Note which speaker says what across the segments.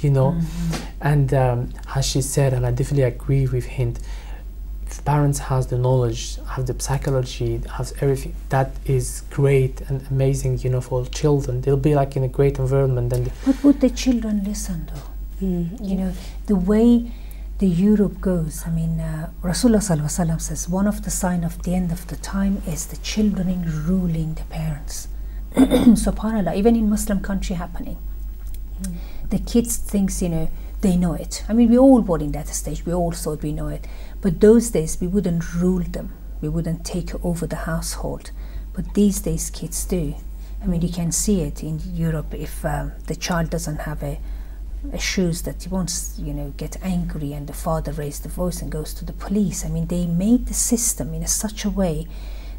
Speaker 1: you know. And as she said, and I definitely agree with him, if parents has the knowledge, have the psychology, has everything, that is great and amazing, you know, for children. They'll be like in a great environment. And
Speaker 2: but would the children listen though? You know, the way the Europe goes, I mean, Rasulullah Sallallahu Alaihi Wasallam says one of the signs of the end of the time is the children ruling the parents. SubhanAllah, even in Muslim country happening. The kids thinks, you know, they know it. I mean, we all were in that stage. We all thought we know it. But those days, we wouldn't rule them. We wouldn't take over the household. But these days, kids do. I mean, you can see it in Europe. If the child doesn't have a shoes, that he wants, you know, get angry, and the father raises the voice and goes to the police. I mean, they made the system in such a way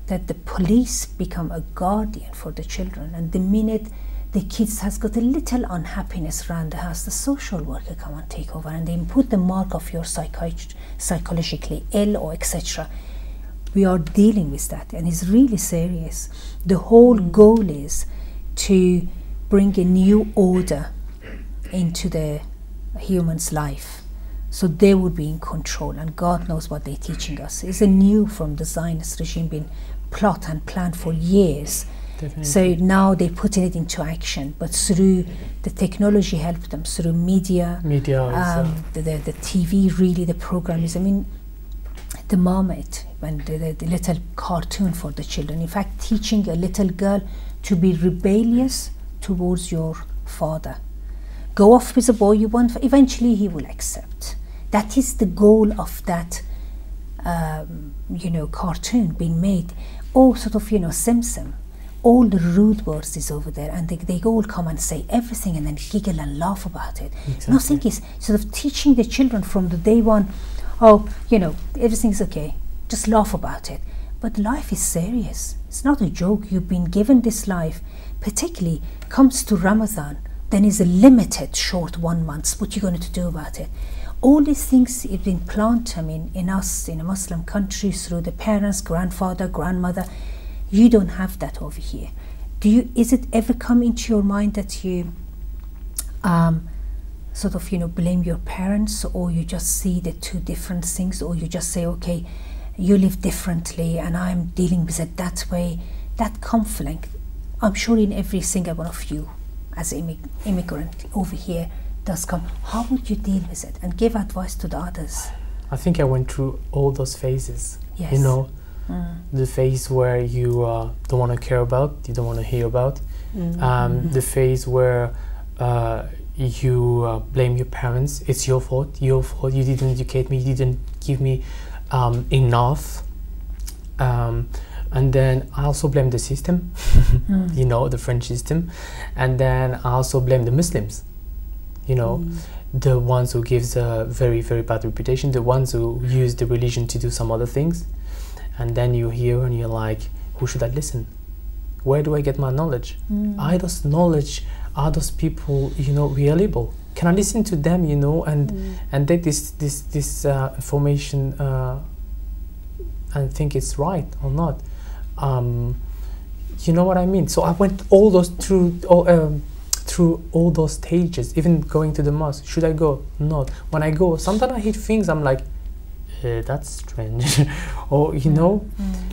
Speaker 2: that the police become a guardian for the children. And the minute the kids has got a little unhappiness around the house, the social worker come and take over, and they put the mark of your psychologically ill or etc. We are dealing with that, and it's really serious. The whole goal is to bring a new order into the human's life, so they would be in control, and God knows what they're teaching us. It's a new from the Zionist regime been plot and planned for years. Definitely. So now they're putting it into action, but through the technology helped them, through media, the TV, really the programs. I mean, the Marmite, when the little cartoon for the children, in fact teaching a little girl to be rebellious towards your father. Go off with a boy you want, eventually he will accept. That is the goal of that you know, cartoon being made. Or sort of, you know, Simpson. All the rude words is over there, and they all come and say everything and then giggle and laugh about it. Exactly. Nothing is sort of teaching the children from the day one, oh, you know, everything's okay, just laugh about it. But life is serious. It's not a joke. You've been given this life, particularly comes to Ramadan, then is a limited short 1 month. What are you going to do about it? All these things have been planted, I mean, in us, in a Muslim country, through the parents, grandfather, grandmother. You don't have that over here. Is it ever come into your mind that you sort of, you know, blame your parents, or you just see the two different things, or you just say, okay, you live differently and I'm dealing with it that way? That conflict, I'm sure in every single one of you as an immigrant over here does come. How would you deal with it and give advice to the others?
Speaker 1: I think I went through all those phases.
Speaker 2: Yes.
Speaker 1: You know, the phase where you don't want to care about, you don't want to hear about. The phase where you blame your parents. It's your fault, you didn't educate me, you didn't give me enough. And then I also blame the system, you know, the French system. And then I also blame the Muslims, you know, the ones who gives a very, very bad reputation, the ones who use the religion to do some other things. And then you hear and you're like, who should I listen? Where do I get my knowledge? Are those knowledge, are those people, you know, reliable? Can I listen to them, you know, and take this information and think it's right or not? You know what I mean? So I went all those through all those stages, even going to the mosque. Should I go? No. When I go, sometimes I hear things, I'm like, that's strange. Or, you know.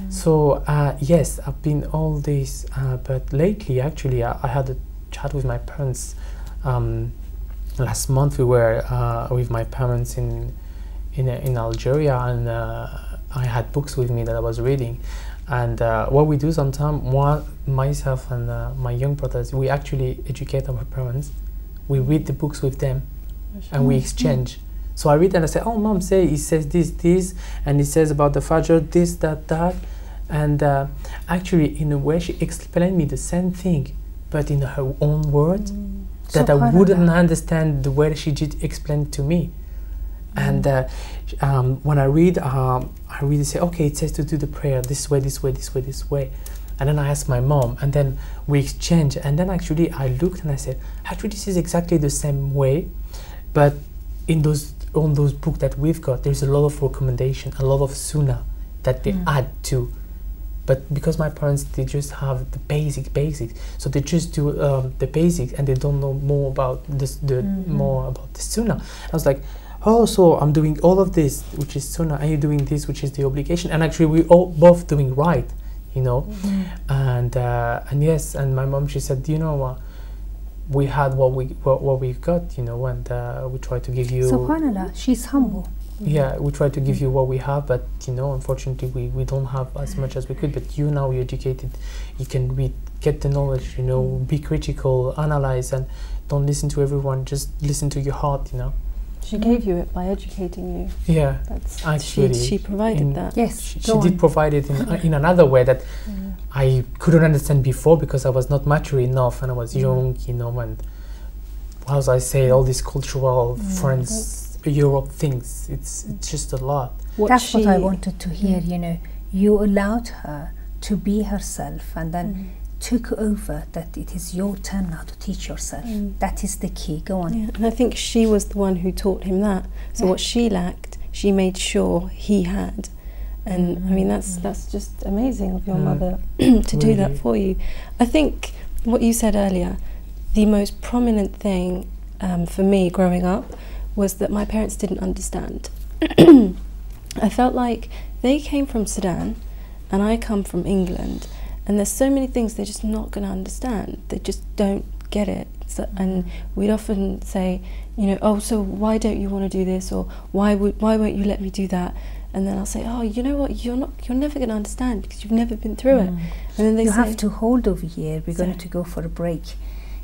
Speaker 1: So yes, I've been all this, but lately actually I had a chat with my parents. Last month we were with my parents in Algeria, and I had books with me that I was reading. And what we do sometimes, myself and my young brothers, we actually educate our parents. We read the books with them, and we exchange. So I read and I say, oh, mom, he says this, and he says about the Fajr, this, that. And actually, in a way, she explained me the same thing, but in her own words, that I wouldn't understand the way she did explain to me. And when I read say, okay, it says to do the prayer this way, this way, this way, this way. And then I asked my mom, and then we exchanged. And then actually I looked and I said, actually this is exactly the same way, but on those books that we've got, there's a lot of recommendation, a lot of sunnah that they add to. But because my parents, they just have the basics, so they just do the basics, and they don't know more about this, more about the sunnah. I was like, oh, so I'm doing all of this, which is sunnah, and you're doing this, which is the obligation, and actually we all both doing right, you know. And yes, and my mom, she said, you know, we had what we got, you know, and we try to give you.
Speaker 2: Subhanallah, she's humble.
Speaker 1: Yeah, we try to give you what we have, but you know, unfortunately, we don't have as much as we could. But you now, you're educated, you can read, get the knowledge, you know, be critical, analyze, and don't listen to everyone. Just listen to your heart, you know.
Speaker 3: She gave you it by educating you.
Speaker 1: Yeah,
Speaker 3: that's
Speaker 1: actually
Speaker 3: she provided that.
Speaker 2: Yes,
Speaker 1: she did provide it in another way that I couldn't understand before, because I was not mature enough and I was young, you know. And as I say, all these cultural friends. Europe things, it's just a lot.
Speaker 2: That's what I wanted to hear, you know. You allowed her to be herself, and then took over that it is your turn now to teach yourself. That is the key. Go on.
Speaker 3: Yeah, and I think she was the one who taught him that. So what she lacked, she made sure he had. And I mean, that's just amazing of your mother to do that for you. I think what you said earlier, the most prominent thing for me growing up was that my parents didn't understand. I felt like they came from Sudan and I come from England, and there's so many things they're just not going to understand. They just don't get it. So, and we'd often say, you know, oh, so why don't you want to do this, or why won't you let me do that? And then I'll say, oh, you know what, you're never going to understand because you've never been through it. And then they say,
Speaker 2: have to hold over here. We're going to go for a break.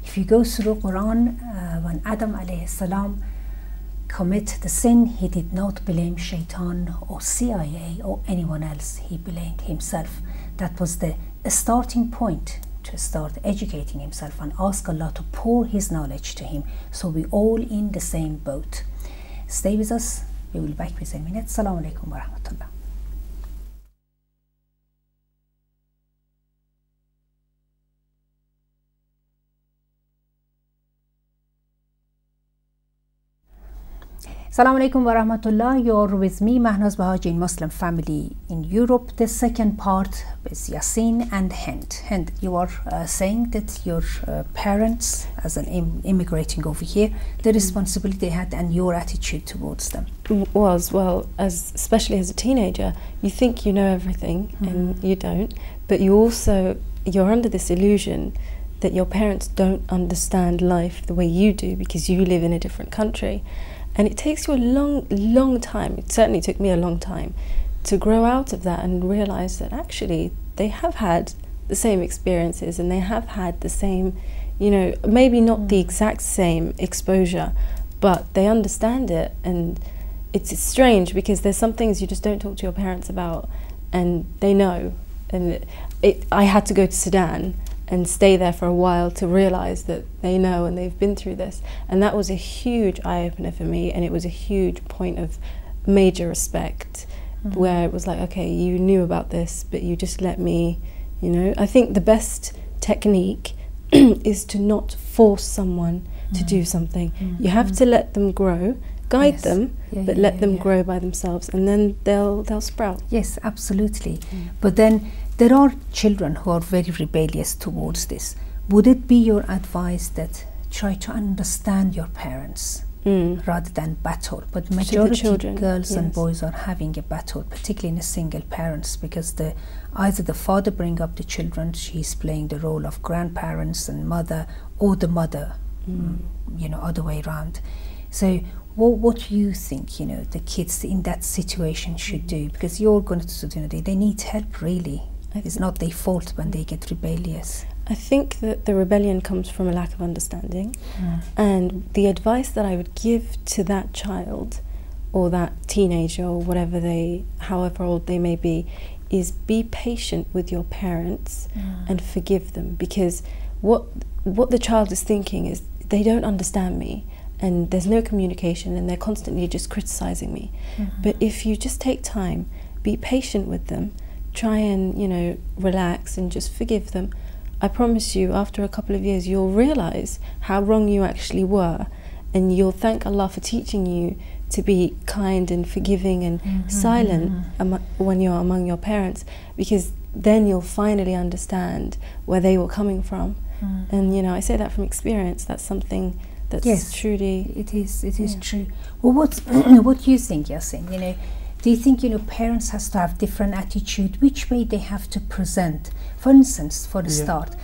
Speaker 2: If you go through Quran, when Adam alayhi salam commit the sin, he did not blame Shaitan or CIA or anyone else. He blamed himself. That was the starting point to start educating himself and ask Allah to pour his knowledge to him, so we all in the same boat. Stay with us. We will be back within a minute. Assalamu alaikum wa rahmatullah. Assalamu alaikum wa rahmatullah. You're with me, Mahnaz Bahaji, in Muslim family in Europe. The second part is Yasin and Hind. Hind, you are saying that your parents, as an immigrating over here, the responsibility they had and your attitude towards them
Speaker 3: was, well, especially as a teenager, you think you know everything and you don't, but you're under this illusion that your parents don't understand life the way you do because you live in a different country. And it takes you a long time, it certainly took me a long time, to grow out of that and realize that actually they have had the same experiences and they have had the same, you know, maybe not the exact same exposure, but they understand it. And it's strange because there's some things you just don't talk to your parents about and they know. And I had to go to Sudan and stay there for a while to realize that they know and they've been through this. And that was a huge eye-opener for me, and it was a huge point of major respect, where it was like, okay, you knew about this, but you just let me, you know. I think the best technique is to not force someone to do something. You have to let them grow, guide them, but let them grow by themselves, and then they'll sprout.
Speaker 2: Yes, absolutely. But then there are children who are very rebellious towards this. Would it be your advice that try to understand your parents rather than battle? But majority of girls and boys are having a battle, particularly in a single parents, because either the father bring up the children, she's playing the role of grandparents and mother, or the mother, you know, other way around. So what do you think, you know, the kids in that situation should do? Because you're going to, you know, they need help, really. It's not their fault when they get rebellious.
Speaker 3: I think that the rebellion comes from a lack of understanding. And the advice that I would give to that child or that teenager or whatever however old they may be, is be patient with your parents and forgive them. Because what the child is thinking is, they don't understand me and there's no communication and they're constantly just criticizing me. But if you just take time, be patient with them, try and, you know, relax and just forgive them, I promise you, after a couple of years, you'll realize how wrong you actually were, and you'll thank Allah for teaching you to be kind and forgiving and silent when you're among your parents, because then you'll finally understand where they were coming from. And you know, I say that from experience. That's something that's truly...
Speaker 2: It is true. Well, what do you think, Yasin? You know, do you think, you know, parents has to have different attitude, which way they have to present? For instance, for the start,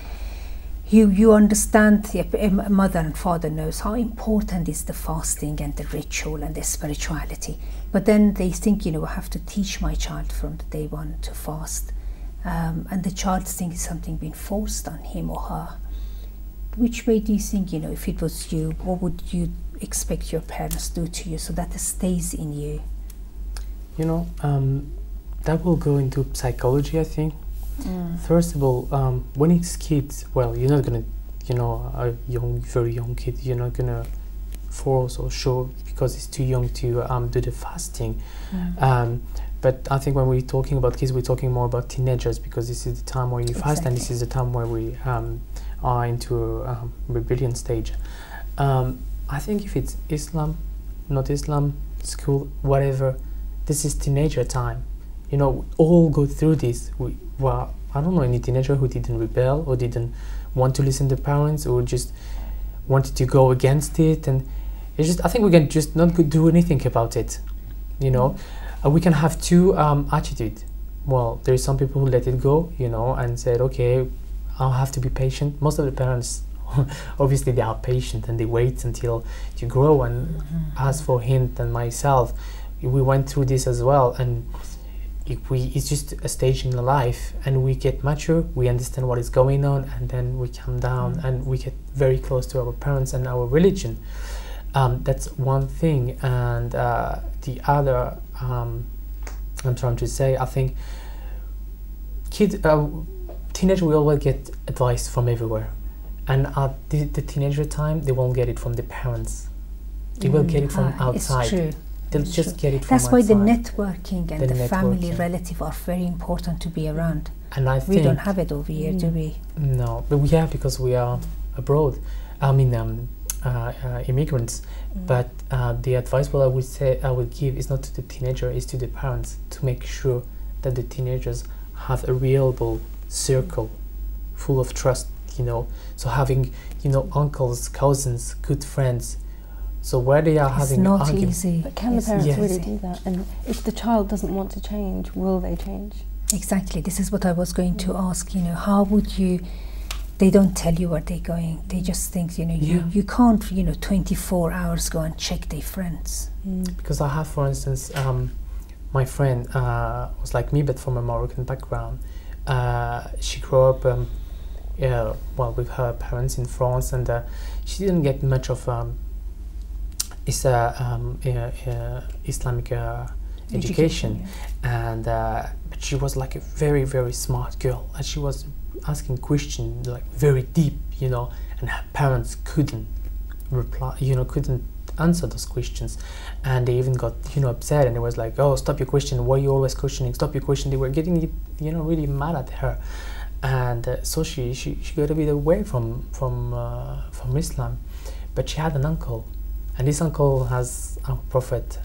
Speaker 2: you understand, a mother and father knows how important is the fasting and the ritual and the spirituality, but then they think, you know, I have to teach my child from the day one to fast, and the child thinks it's something being forced on him or her. Which way do you think, you know, if it was you, what would you expect your parents to do to you so that it stays in you?
Speaker 1: You know, that will go into psychology, I think. First of all, when it's kids, well, you're not gonna, you know, a very young kid, you're not gonna force or show because it's too young to do the fasting. But I think when we're talking about kids, we're talking more about teenagers, because this is the time where you fast, and this is the time where we are into a rebellion stage. I think if it's Islam, not Islam, school, whatever, this is teenager time. You know, we all go through this. Well, I don't know any teenager who didn't rebel or didn't want to listen to parents or just wanted to go against it. And it's just, I think we can just not do anything about it. You know, we can have two attitudes. Well, there is some people who let it go, you know, and said, okay, I'll have to be patient. Most of the parents, obviously, they are patient and they wait until you grow. And as for him and myself, we went through this as well. And it's just a stage in life, and we get mature, we understand what is going on, and then we calm down and we get very close to our parents and our religion. That's one thing. And the other, I'm trying to say, I think teenagers will always get advice from everywhere, and at the teenager time they won't get it from the parents, they will get it from outside.
Speaker 2: It's true.
Speaker 1: They'll
Speaker 2: It's
Speaker 1: just
Speaker 2: true.
Speaker 1: get it from
Speaker 2: That's why
Speaker 1: outside.
Speaker 2: the networking and the family relative are very important to be around.
Speaker 1: And I think
Speaker 2: we don't have it over here, do we?
Speaker 1: No, but we have, because we are abroad. I mean, immigrants. But the advice what I would give is not to the teenager, is to the parents, to make sure that the teenagers have a reliable circle full of trust, you know. So having, you know, uncles, cousins, good friends. So where they are having arguments.
Speaker 2: Easy.
Speaker 3: But can the parents really do that? And if the child doesn't want to change, will they change?
Speaker 2: Exactly. This is what I was going to ask. You know, how would you? They don't tell you where they're going. They just think, you know, you can't, you know, 24 hours go and check their friends.
Speaker 1: Because I have, for instance, my friend was like me, but from a Moroccan background. She grew up, well, with her parents in France, and she didn't get much of Islamic education. And but she was like a very, very smart girl, and she was asking questions like very deep, you know, and her parents couldn't reply, you know, couldn't answer those questions, and they even got, you know, upset, and it was like, oh, stop your question, why are you always questioning, stop your question. They were getting, you know, really mad at her. And so she got a bit away from Islam. But she had an uncle, and this uncle, has our prophet,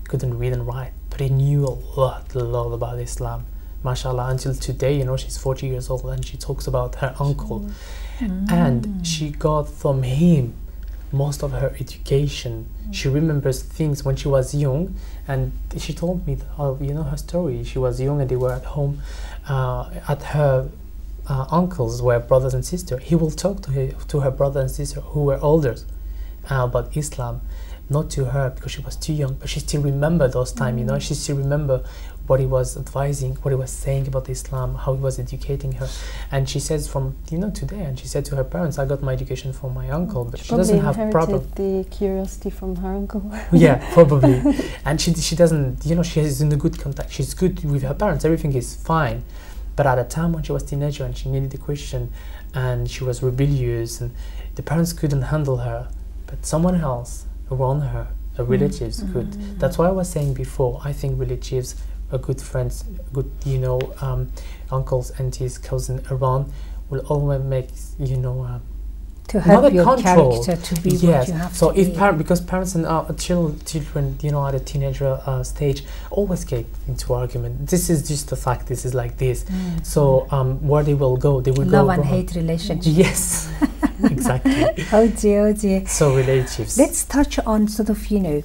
Speaker 1: couldn't read and write, but he knew a lot about Islam, mashallah. Until today, you know, she's 40 years old, and she talks about her uncle. And she got from him most of her education. She remembers things when she was young, and she told me, you know, her story. She was young, and they were at home, at her uncles were brothers and sisters. He will talk to her brother and sister who were older about Islam, not to her because she was too young, but she still remember those times, you know. She still remember what he was advising, what he was saying about Islam, how he was educating her. And she says from, you know, today, and she said to her parents, I got my education from my uncle, but she doesn't have proper...
Speaker 3: the curiosity from her uncle.
Speaker 1: Yeah, probably. And she doesn't, you know, she is in a good contact, she's good with her parents, everything is fine. But at a time when she was a teenager and she needed a question, and she was rebellious, and the parents couldn't handle her, but someone else around her, relatives could. That's why I was saying before, I think relatives, good friends, good, you know, uncles, aunties, cousins around will always make, you know,
Speaker 2: to help
Speaker 1: not a
Speaker 2: your
Speaker 1: control.
Speaker 2: character to be
Speaker 1: Yes.
Speaker 2: what you have
Speaker 1: So
Speaker 2: to
Speaker 1: if
Speaker 2: be.
Speaker 1: because parents and children, you know, at a teenager stage, always get into argument. This is just the fact. This is like this. So where they will go, they will
Speaker 2: Love
Speaker 1: go
Speaker 2: and
Speaker 1: wrong.
Speaker 2: hate relationship.
Speaker 1: Yes, exactly.
Speaker 2: Oh dear, oh dear.
Speaker 1: So relatives.
Speaker 2: Let's touch on sort of, you know,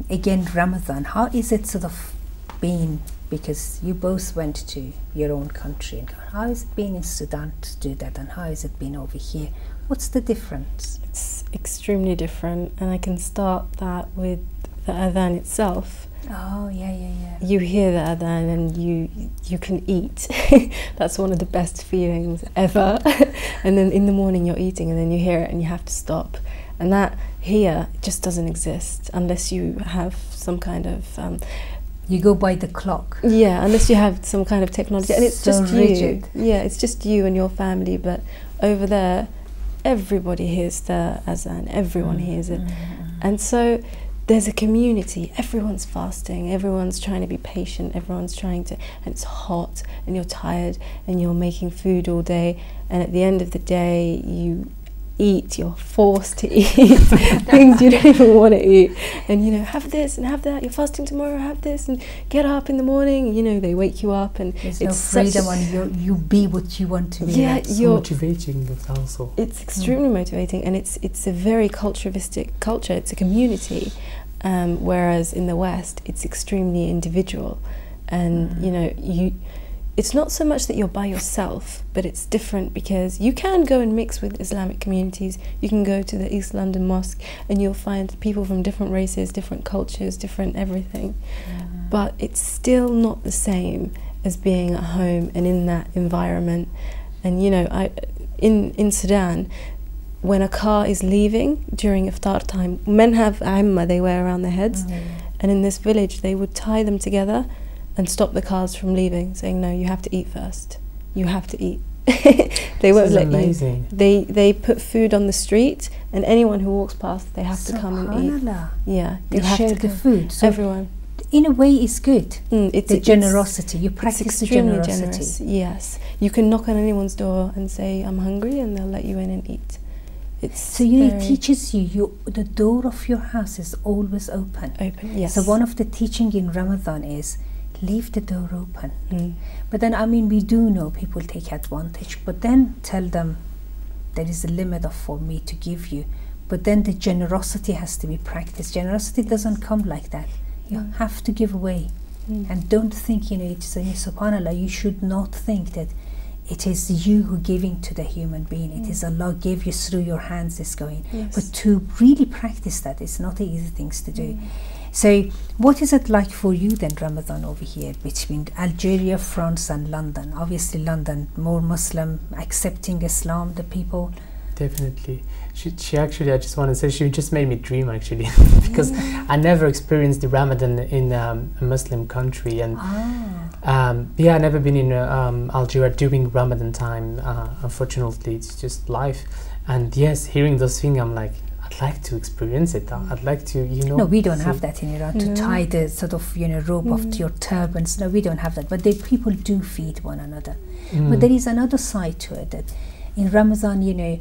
Speaker 2: again, Ramadan. How is it sort of been? Because you both went to your own country. And how has it been in Sudan to do that, and how has it been over here? What's the difference?
Speaker 3: It's extremely different, and I can start that with the adhan itself.
Speaker 2: Oh, yeah.
Speaker 3: You hear the adhan and you can eat. That's one of the best feelings ever. And then in the morning you're eating and then you hear it and you have to stop. And that here just doesn't exist unless you have some kind of
Speaker 2: you go by the clock.
Speaker 3: Yeah, unless you have some kind of technology, and it's
Speaker 2: So
Speaker 3: just
Speaker 2: rigid.
Speaker 3: you. Yeah, it's just you and your family. But over there, everybody hears the azan. Everyone hears it, and so there's a community. Everyone's fasting. Everyone's trying to be patient. Everyone's trying to, and it's hot, and you're tired, and you're making food all day, and at the end of the day, you eat, you're forced to eat things you don't even want to eat, and you know, have this and have that, you're fasting tomorrow, have this, and get up in the morning, you know, they wake you up, and
Speaker 2: There's
Speaker 3: it's
Speaker 2: no freedom, and you be what you want to be.
Speaker 3: yeah,
Speaker 1: It's
Speaker 3: you're
Speaker 1: motivating also.
Speaker 3: it's extremely motivating, and it's a very culturivistic culture. It's a community, whereas in the West it's extremely individual, and you know, it's not so much that you're by yourself, but it's different because you can go and mix with Islamic communities. You can go to the East London Mosque and you'll find people from different races, different cultures, different everything. But it's still not the same as being at home and in that environment. And you know, in Sudan, when a car is leaving during iftar time, men have amma they wear around their heads, and in this village they would tie them together and stop the cars from leaving, saying, no, you have to eat first. You have to eat. They won't let
Speaker 1: amazing.
Speaker 3: you. They put food on the street, and anyone who walks past, they have to come and eat.
Speaker 2: Subhanallah.
Speaker 3: Yeah,
Speaker 2: They
Speaker 3: you have
Speaker 2: share
Speaker 3: to
Speaker 2: the
Speaker 3: come.
Speaker 2: food. So
Speaker 3: Everyone.
Speaker 2: in a way, it's good.
Speaker 3: It's
Speaker 2: The generosity. You practice the
Speaker 3: extremely
Speaker 2: generosity.
Speaker 3: generous. Yes, you can knock on anyone's door and say, I'm hungry, and they'll let you in and eat. It's
Speaker 2: So you know, it
Speaker 3: very
Speaker 2: teaches you the door of your house is always open.
Speaker 3: open. Yes.
Speaker 2: So one of the teaching in Ramadan is leave the door open. But then, I mean, we do know people take advantage, but then tell them there is a limit for me to give you. But then the generosity has to be practiced. Generosity doesn't come like that. You have to give away. And don't think, you know, it's subhanAllah, you should not think that it is you who giving to the human being. It is Allah gave you through your hands is going.
Speaker 3: Yes.
Speaker 2: But to really practice that, it's not an easy things to do. So what is it like for you then, Ramadan, over here between Algeria, France and London? Obviously London, more Muslim, accepting Islam, the people.
Speaker 1: Definitely. She actually, I just want to say, she just made me dream actually, because I never experienced the Ramadan in a Muslim country, and yeah, I never been in Algeria during Ramadan time. Unfortunately, it's just life. And yes, hearing those things, I'm like, I'd like to experience it. I'd like to, you know.
Speaker 2: No, we don't have that in Iran, to tie the sort of, you know, rope of your turbans. No, we don't have that. But people do feed one another. But there is another side to it, that in Ramadan, you know,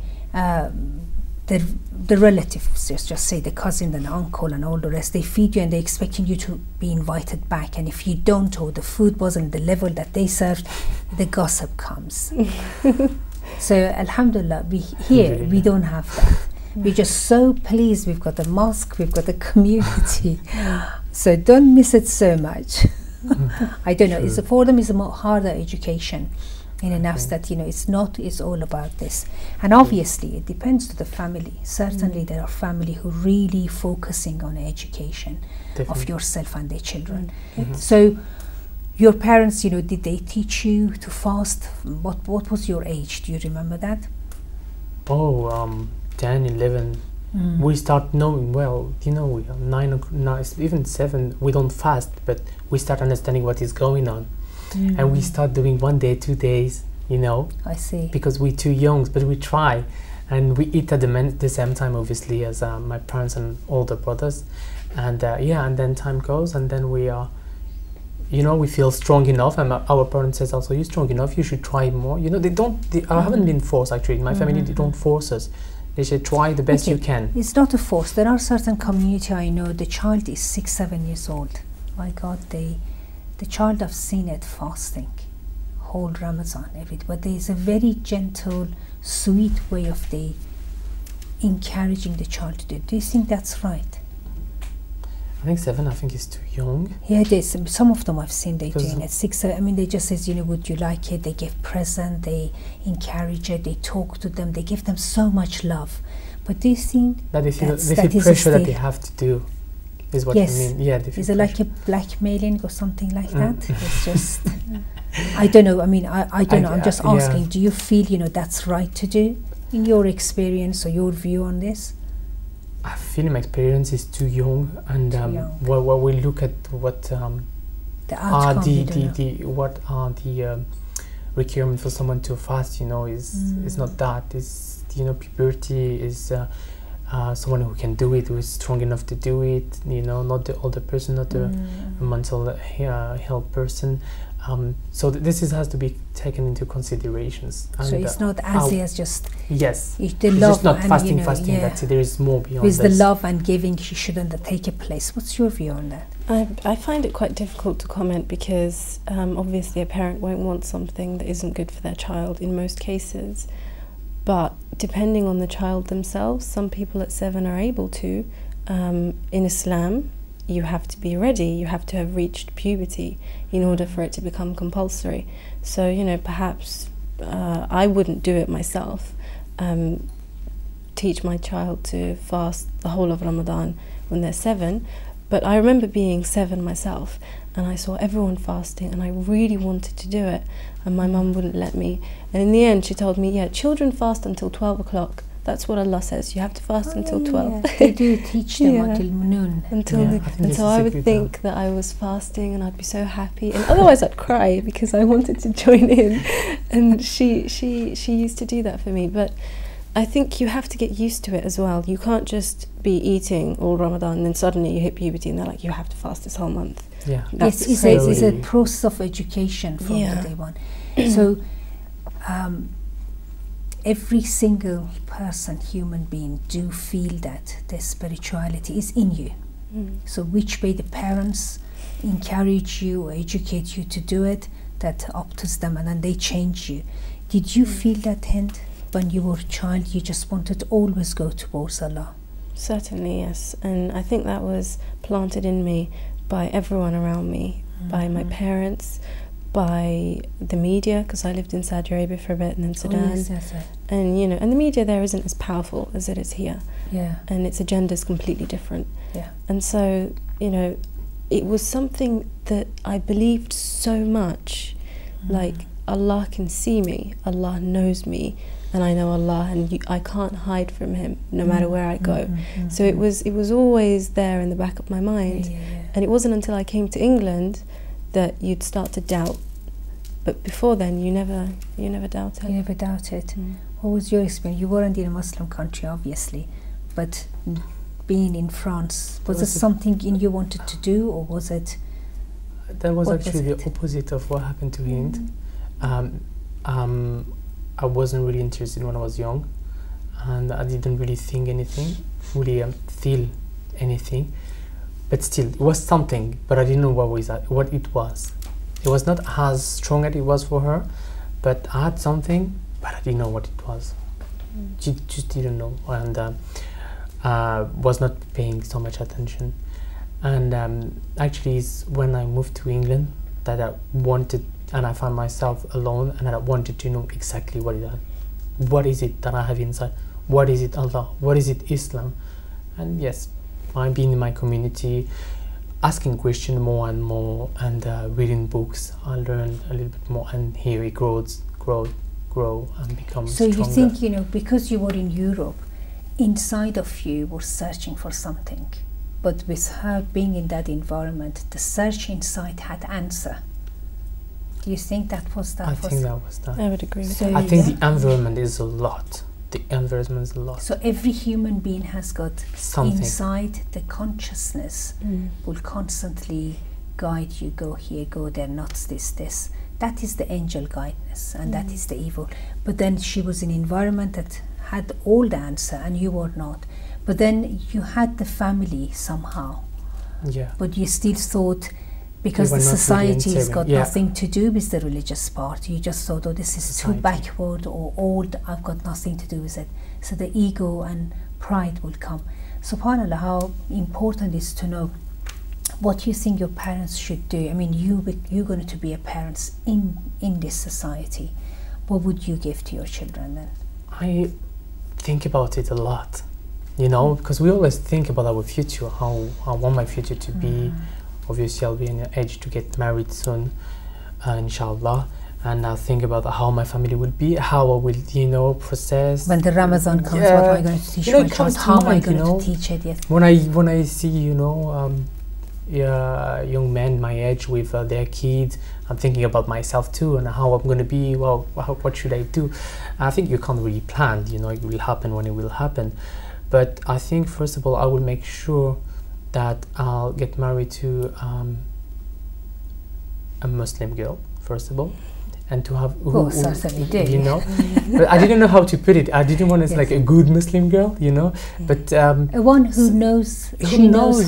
Speaker 2: the relatives, just say the cousin and uncle and all the rest, they feed you and they're expecting you to be invited back. And if you don't, or the food wasn't the level that they served, the gossip comes. So Alhamdulillah, we don't have that. We're just so pleased we've got the mosque, we've got the community. So don't miss it so much. I don't know, it's for them is a more harder education in a nafs that, you know, it's all about this. And obviously it depends to the family. Certainly there are family who really focusing on education of yourself and their children. So your parents, you know, did they teach you to fast? What was your age? Do you remember that?
Speaker 1: 10, 11, we start knowing, well, you know, 9, even 7, we don't fast, but we start understanding what is going on. And we start doing 1 day, 2 days, you know.
Speaker 2: I see.
Speaker 1: Because we're too young, but we try. And we eat at the same time, obviously, as my parents and older brothers. And yeah, and then time goes, and then we are you know, we feel strong enough, and our parents says also, you're strong enough, you should try more. You know, I haven't been forced actually. In my family, they don't force us. They should try the best you can.
Speaker 2: It's not a force. There are certain community I know, the child is 6-7 years old. My God, the child, I've seen it fasting whole Ramadan, everything. But there is a very gentle, sweet way of encouraging the child to do it. Do you think that's right?
Speaker 1: I think 7, I think, is too young.
Speaker 2: Yeah, it is. Some of them I've seen they doing it. 6, I mean, they just says, you know, would you like it? They give present, they encourage it, they talk to them, they give them so much love. But do you think
Speaker 1: that they feel pressure that they have to do, is what you mean? Yeah, they feel
Speaker 2: is it like a blackmailing or something like that? It's just, I don't know. I mean, I don't know. I'm just asking. Do you feel, you know, that's right to do in your experience or your view on this?
Speaker 1: I feel my experience is too young, and when we look at what the requirement for someone to fast, you know, is not that. Is, you know, puberty is someone who can do it, who is strong enough to do it. You know, not the older person, not the mental health person. So this has to be taken into considerations. And
Speaker 2: so it's not as just
Speaker 1: the love, just not fasting. That's it. There is more beyond
Speaker 2: with
Speaker 1: this.
Speaker 2: The love and giving shouldn't take a place. What's your view on that?
Speaker 3: I find it quite difficult to comment because obviously a parent won't want something that isn't good for their child in most cases. But depending on the child themselves, some people at 7 are able to. In Islam, you have to be ready, you have to have reached puberty in order for it to become compulsory. So, you know, perhaps I wouldn't do it myself, teach my child to fast the whole of Ramadan when they're 7, but I remember being 7 myself and I saw everyone fasting and I really wanted to do it and my mum wouldn't let me. And in the end she told me, yeah, children fast until 12 o'clock. That's what Allah says. You have to fast until 12.
Speaker 2: They do teach them until noon.
Speaker 3: And so I would think that I was fasting and I'd be so happy. And otherwise I'd cry because I wanted to join in. And she used to do that for me. But I think you have to get used to it as well. You can't just be eating all Ramadan and then suddenly you hit puberty and they're like, you have to fast this whole month.
Speaker 1: Yeah.
Speaker 2: Yes, it's a process of education from the day one. So every single person, human being, do feel that the spirituality is in you. So which way the parents encourage you or educate you to do it, that up to them, and then they change you. Did you feel that, Hind, when you were a child, you just wanted to always go towards Allah?
Speaker 3: Certainly, yes. And I think that was planted in me by everyone around me, by my parents, by the media, because I lived in Saudi Arabia for a bit and then Sudan. And you know, and the media there isn't as powerful as it is here. And its agenda is completely different. And so, you know, it was something that I believed so much, like Allah can see me, Allah knows me, and I know Allah, and I can't hide from Him no matter where I go. So it was always there in the back of my mind. And it wasn't until I came to England that you'd start to doubt. But before then, you never doubted.
Speaker 2: You never doubted. What was your experience? You weren't in a Muslim country, obviously, but being in France, was it something you wanted to do, or was it?
Speaker 1: That was actually the opposite of what happened to Hind. I wasn't really interested when I was young, and I didn't really think anything, really feel anything. But still, it was something, but I didn't know what it was. It was not as strong as it was for her, but I had something, but I didn't know what it was. She just didn't know, and was not paying so much attention. And actually, it's when I moved to England that I wanted, and I found myself alone, and I wanted to know exactly what is it that I have inside? What is it Allah? What is it Islam? And yes, I've been in my community, asking questions more and more, and reading books. I learned a little bit more, and here it grows, and becomes stronger.
Speaker 2: So you think, you know, because you were in Europe, inside of you were searching for something, but with her being in that environment, the search inside had answer. Do you think that was that?
Speaker 1: I think that was that.
Speaker 3: I would agree with
Speaker 2: that.
Speaker 3: So
Speaker 1: I think the environment is a lot. The environment is a lot.
Speaker 2: So every human being has got something inside the consciousness will constantly guide you, go here, go there, not this. That is the angel guidance, and that is the evil. But then she was in an environment that had all the answer and you were not. But then you had the family somehow.
Speaker 1: Yeah.
Speaker 2: But you still thought, because the society has got nothing to do with the religious part, you just thought, oh, this is too backward or old, I've got nothing to do with it. So the ego and pride will come. SubhanAllah, how important it is to know what you think your parents should do. I mean, you're going to be a parent in this society. What would you give to your children then?
Speaker 1: I think about it a lot, you know, because we always think about our future, how I want my future to be. Obviously, I'll be in the age to get married soon, inshallah. And I'll think about how my family will be, how I will, you know, process.
Speaker 2: When the Ramadan comes, what am I going to teach my child? How am I going to teach it? Yes.
Speaker 1: When I see, you know, young men my age with their kids, I'm thinking about myself too, and how I'm going to be. Well, what should I do? I think you can't really plan. You know, it will happen when it will happen. But I think first of all, I will make sure that I'll get married to a Muslim girl first of all, and to have you know. But I didn't know how to put it. I didn't want to like a good Muslim girl, you know. But
Speaker 2: one who knows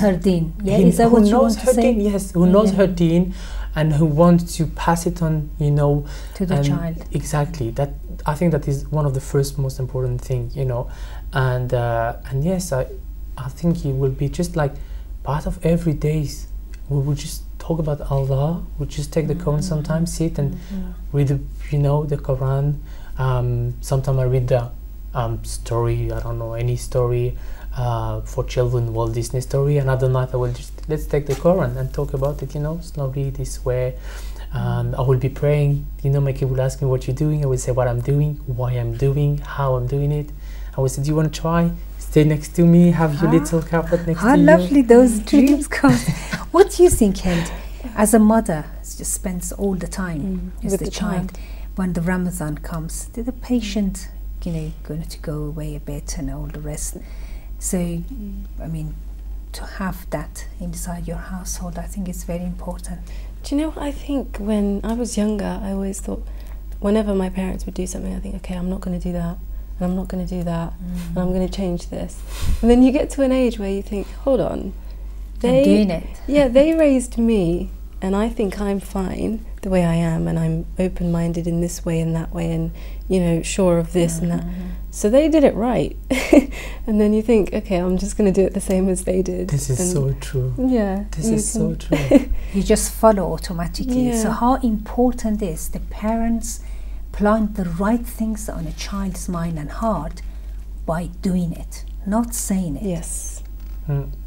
Speaker 2: her deen. Yeah, is that what you want to say?
Speaker 1: Yes, who knows her deen, and who wants to pass it on, you know,
Speaker 2: to the child.
Speaker 1: Exactly. That I think that is one of the first most important thing, you know. And yes, I think it will be just like part of every days. We will just talk about Allah. We just take the Quran sometimes, sit and read the, you know, the Quran. Sometimes I read the story. I don't know, any story for children, Walt Disney story. Another night I will just let's take the Quran and talk about it, you know, slowly this way. I will be praying. You know, my kid will ask me what you're doing. I will say what I'm doing, why I'm doing, how I'm doing it. I will say, do you want to try? Stay next to me, have your little carpet next to you.
Speaker 2: How lovely those dreams come. What do you think, Hind, as a mother just spends all the time with the child, when the Ramadan comes, the patient, you know, going to go away a bit and all the rest. So, I mean, to have that inside your household, I think it's very important.
Speaker 3: Do you know what I think? When I was younger, I always thought, whenever my parents would do something, I think, okay, I'm not going to do that. And I'm not going to do that, and I'm going to change this. And then you get to an age where you think, hold on,
Speaker 2: I'm doing it.
Speaker 3: Yeah, they raised me, and I think I'm fine the way I am, and I'm open-minded in this way and that way, and, you know, sure of this and that. So they did it right. And then you think, okay, I'm just going to do it the same as they did.
Speaker 1: This is so true.
Speaker 3: Yeah.
Speaker 1: This is so true.
Speaker 2: You just follow automatically.
Speaker 3: Yeah.
Speaker 2: So how important is the parents plant the right things on a child's mind and heart by doing it, not saying it.
Speaker 3: Yes.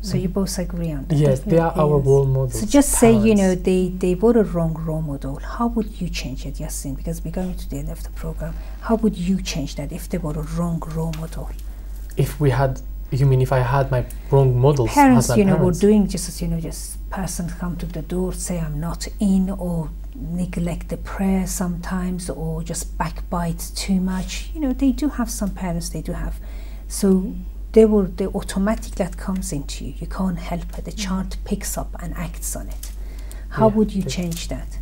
Speaker 2: So you both agree on that?
Speaker 1: Yes, they are our role models.
Speaker 2: So just say, you know, they were a wrong role model. How would you change it, Yasin? Because we're going to the end of the program. How would you change that if they were a wrong role model?
Speaker 1: If we had, you mean if I had my wrong models?
Speaker 2: Parents, you know, were doing just, you know, just person come to the door, say I'm not in, or neglect the prayer sometimes, or just backbite too much. You know, they do have some parents, they do have. So the automatic that comes into you, you can't help it. The child picks up and acts on it. How would you change that?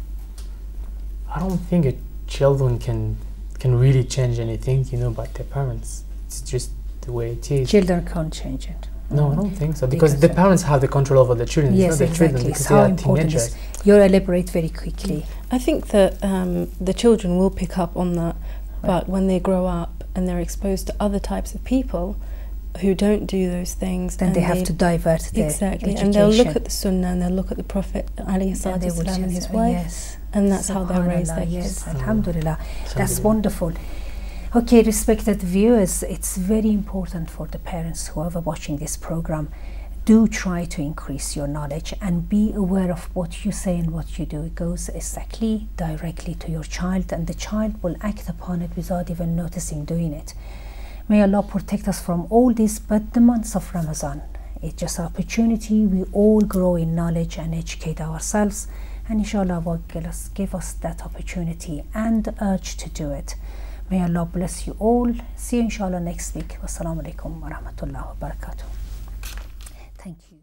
Speaker 1: I don't think children can really change anything, you know, by their parents. It's just the way it is.
Speaker 2: Children can't change it.
Speaker 1: No, I don't think so, because the parents have the control over the children.
Speaker 2: Yes,
Speaker 1: it's not the
Speaker 2: exactly.
Speaker 1: children, because
Speaker 2: how
Speaker 1: they are
Speaker 2: important
Speaker 1: teenagers.
Speaker 2: is you elaborate very quickly.
Speaker 3: I think that the children will pick up on that, but when they grow up and they're exposed to other types of people who don't do those things,
Speaker 2: then they have to divert their education.
Speaker 3: And they'll look at the Sunnah and they'll look at the Prophet ﷺ and his wife, and that's how they'll raise their kids.
Speaker 2: Yes, Alhamdulillah. That's wonderful. Okay, respected viewers, it's very important for the parents who are watching this program. Do try to increase your knowledge and be aware of what you say and what you do. It goes exactly directly to your child, and the child will act upon it without even noticing doing it. May Allah protect us from all this, but the months of Ramadan, it's just an opportunity. We all grow in knowledge and educate ourselves, and inshallah will give us that opportunity and urge to do it. May Allah bless you all. See you inshallah next week. Wassalamu alaikum wa rahmatullahi wa barakatuh. Thank you.